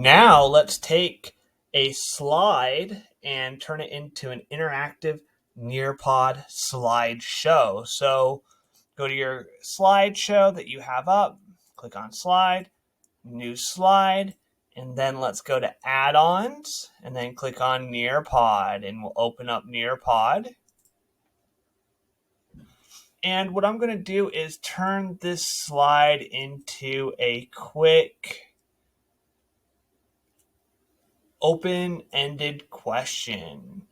Now let's take a slide and turn it into an interactive Nearpod slideshow. So go to your slideshow that you have up, click on slide, new slide, and then let's go to add-ons and then click on Nearpod and we'll open up Nearpod. And what I'm going to do is turn this slide into a quick open-ended question.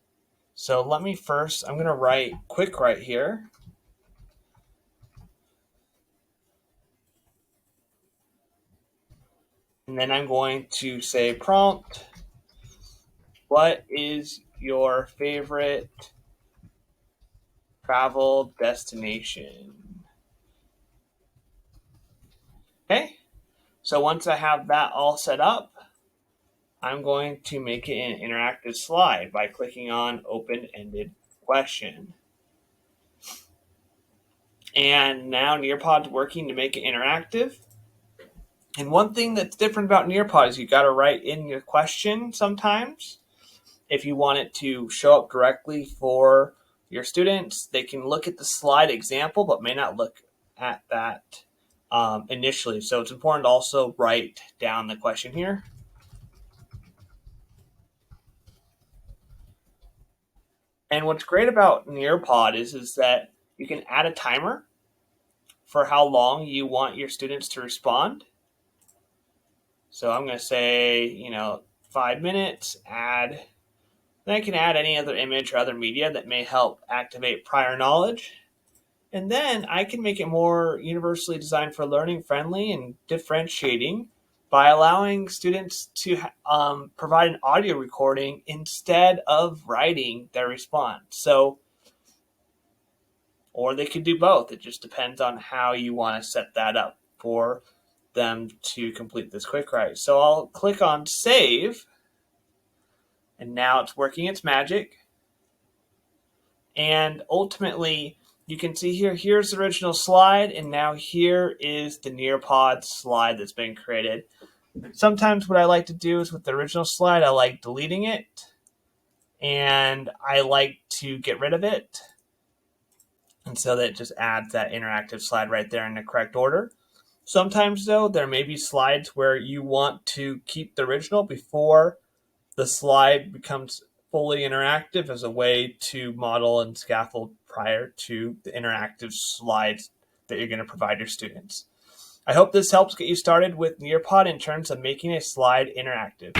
So let me first, I'm going to write quick right here. And then I'm going to say prompt, what is your favorite travel destination? Okay, so once I have that all set up, I'm going to make it an interactive slide by clicking on open-ended question. And now Nearpod's working to make it interactive. And one thing that's different about Nearpod is you got to write in your question sometimes. If you want it to show up directly for your students, they can look at the slide example, but may not look at that initially. So it's important to also write down the question here. And what's great about Nearpod is that you can add a timer for how long you want your students to respond. So I'm going to say, 5 minutes, add. Then I can add any other image or other media that may help activate prior knowledge. And then I can make it more universally designed for learning, friendly, and differentiating by allowing students to provide an audio recording instead of writing their response. Or they could do both. It just depends on how you want to set that up for them to complete this quick write. So I'll click on save, and now it's working its magic. And ultimately, you can see here's the original slide, and now here is the Nearpod slide that's been created. Sometimes what I like to do is with the original slide, I like deleting it, and I like to get rid of it. And so that just adds that interactive slide right there in the correct order. Sometimes, though, there may be slides where you want to keep the original before the slide becomes fully interactive as a way to model and scaffold prior to the interactive slides that you're going to provide your students. I hope this helps get you started with Nearpod in terms of making a slide interactive.